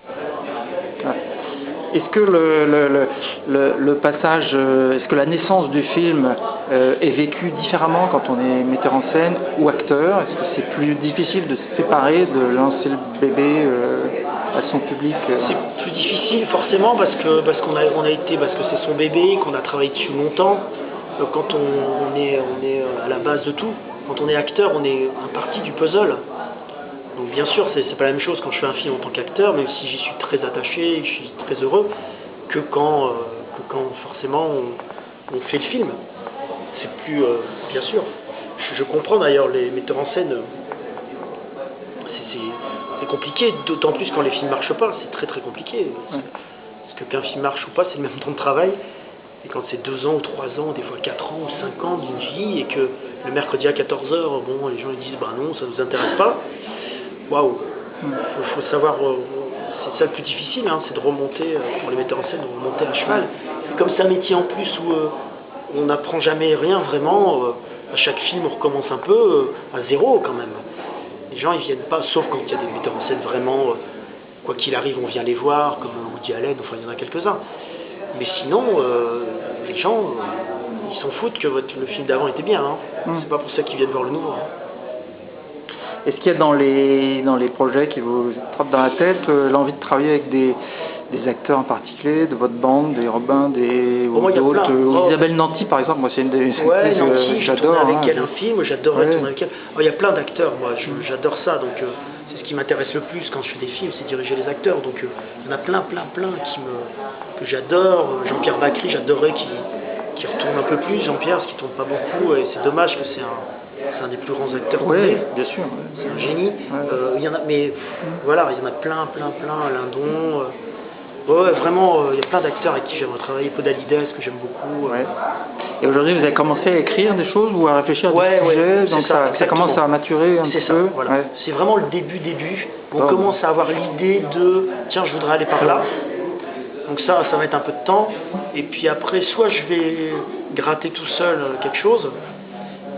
Ouais. Est-ce que le passage, est-ce que la naissance du film est vécue différemment quand on est metteur en scène ou acteur? Est-ce que c'est plus difficile de se séparer, de lancer le bébé à son public? C'est plus difficile forcément parce que c'est son bébé, qu'on a travaillé dessus longtemps. Quand on est à la base de tout. Quand on est acteur, on est un partie du puzzle. Donc bien sûr, c'est pas la même chose quand je fais un film en tant qu'acteur, même si j'y suis très attaché, je suis très heureux, que quand forcément on fait le film. C'est plus, bien sûr. Je comprends d'ailleurs les metteurs en scène. C'est compliqué, d'autant plus quand les films marchent pas. C'est très très compliqué. Parce que qu'un film marche ou pas, c'est le même temps de travail. Et quand c'est 2 ans ou 3 ans, des fois 4 ans ou 5 ans d'une vie, et que le mercredi à 14 h, bon, les gens ils disent bah non, ça nous intéresse pas. Waouh, faut savoir, c'est ça le plus difficile, hein, c'est de remonter, pour les metteurs en scène, de remonter à cheval. Et comme c'est un métier en plus où on n'apprend jamais rien vraiment, à chaque film on recommence un peu à zéro quand même. Les gens ils viennent pas, sauf quand il y a des metteurs en scène vraiment, quoi qu'il arrive, on vient les voir, comme Woody Allen, enfin il y en a quelques-uns. Mais sinon, les gens, ils s'en foutent que le film d'avant était bien. Hein. C'est pas pour ça qu'ils viennent voir le nouveau. Hein. Est-ce qu'il y a dans les projets qui vous trottent dans la tête l'envie de travailler avec des acteurs en particulier, de votre bande, des Robin, ou d'autres, Isabelle Nanty par exemple, moi c'est une des actrices que j'adore. J'ai tourné avec elle un film, j'adorais tourner avec elle. Il y a plein d'acteurs, moi j'adore ça, donc c'est ce qui m'intéresse le plus quand je fais des films, c'est diriger les acteurs. Donc il y en a plein que j'adore. Jean-Pierre Bacry, j'adorerais qu'il retourne un peu plus. Jean-Pierre, ce qui tourne pas beaucoup, et c'est dommage que c'est un des plus grands acteurs. Oui, bien sûr. C'est un génie. Il y en a, mais voilà, il y en a plein. Lindon. Ouais, vraiment, il y a plein d'acteurs avec qui j'aimerais travailler. Podalides, que j'aime beaucoup. Ouais. Et aujourd'hui, vous avez commencé à écrire des choses ou à réfléchir à des sujets, donc ça commence à maturer un petit peu. Voilà. Ouais. C'est vraiment le début. On commence à avoir l'idée de tiens, je voudrais aller par là. Donc ça va mettre un peu de temps. Et puis après, soit je vais gratter tout seul quelque chose,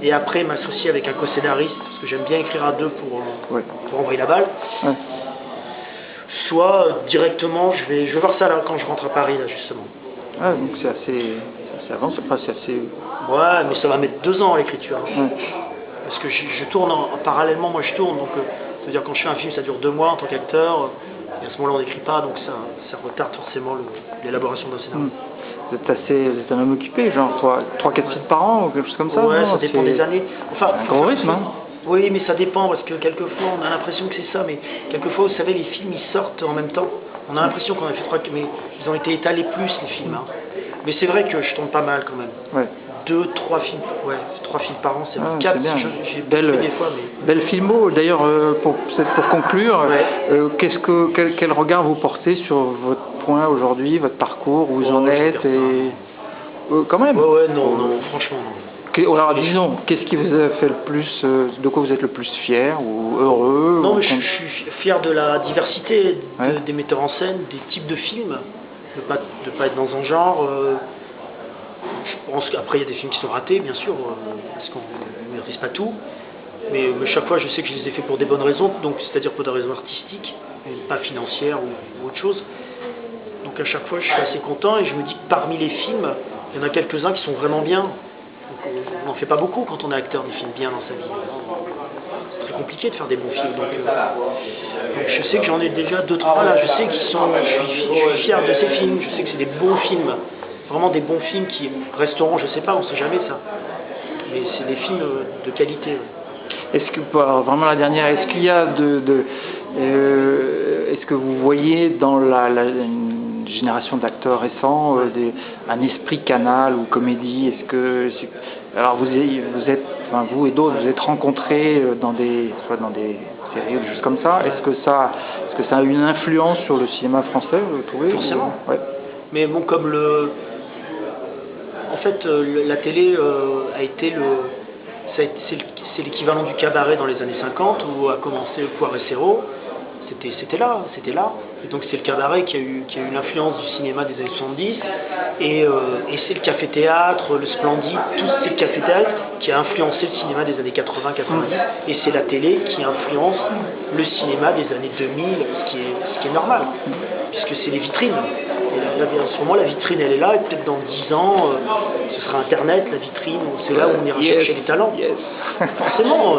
et après m'associer avec un co-scénariste, parce que j'aime bien écrire à deux pour envoyer la balle. Ouais. Soit directement, je vais voir ça là quand je rentre à Paris là justement. Ah donc c'est assez avancé, c'est assez. Ouais, mais ça va mettre 2 ans à l'écriture. Hein. Parce que je tourne parallèlement, moi je tourne, donc ça veut dire quand je fais un film ça dure 2 mois en tant qu'acteur, et à ce moment-là on n'écrit pas, donc ça retarde forcément l'élaboration d'un scénario. Vous êtes un homme occupé, genre 3-4 films par an ou quelque chose comme ça? Ouais, ça dépend des années. Enfin, un gros rythme, hein. Oui, mais ça dépend, parce que quelquefois on a l'impression que c'est ça, mais quelquefois, vous savez, les films ils sortent en même temps. On a l'impression qu'on a fait 3, mais ils ont été étalés plus, les films. Hein. Mais c'est vrai que je tourne pas mal quand même. Ouais. 2-3 films, 3 films par an, c'est 4, j'ai fait des fois. Mais... Belle filmo, d'ailleurs, pour conclure, quel regard vous portez sur votre point aujourd'hui, votre parcours, où vous en êtes, quand même. Non, franchement non. Alors disons, qu'est-ce qui vous a fait le plus, de quoi vous êtes le plus fier ou heureux? Non, mais je suis fier de la diversité des metteurs en scène, des types de films, de pas être dans un genre. Je pense qu'après il y a des films qui sont ratés, bien sûr, parce qu'on ne maîtrise pas tout. Mais chaque fois, je sais que je les ai faits pour des bonnes raisons, donc c'est-à-dire pour des raisons artistiques, pas financières ou autre chose. Donc à chaque fois, je suis assez content et je me dis que parmi les films, il y en a quelques-uns qui sont vraiment bien. On n'en fait pas beaucoup quand on est acteur, des films bien dans sa vie. C'est très compliqué de faire des bons films. Donc je sais que j'en ai déjà 2-3 là. Je sais qu'ils sont. Je suis fier de ces films. Je sais que c'est des bons films. Vraiment des bons films qui resteront, je sais pas, on sait jamais ça. Mais c'est des films de qualité. Ouais. Est-ce que, vraiment la dernière, est-ce qu'il y a est-ce que vous voyez dans une génération d'acteurs récents un esprit canal ou comédie? Alors vous êtes, enfin vous et d'autres, vous êtes rencontrés soit dans des séries ou des choses comme ça. Est-ce que ça a eu une influence sur le cinéma français, vous trouvez? Forcément. Ouais. Mais bon, comme en fait, la télé a été c'est l'équivalent du cabaret dans les années 50 où a commencé Poire et Serrault. C'était là. Et donc c'est le cabaret qui a eu l'influence du cinéma des années 70, et c'est le café-théâtre, le Splendide, tout c'est le café-théâtre qui a influencé le cinéma des années 80-90, et c'est la télé qui influence le cinéma des années 2000, ce qui est normal, puisque c'est les vitrines. Et là, en ce moment, la vitrine, elle est là, et peut-être dans 10 ans, ce sera Internet, la vitrine, c'est là où on ira chercher les talents. Forcément,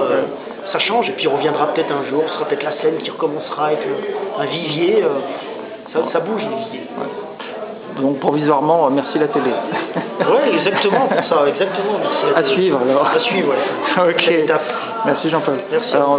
ça change, et puis on reviendra peut-être un jour, ce sera peut-être la scène qui recommencera avec un vivier, ça bouge les viviers. Ouais. Donc provisoirement, merci la télé. Oui, exactement, pour ça, exactement. Merci à suivre alors. À suivre, ouais. Ok. Merci Jean-Paul. Merci. Alors,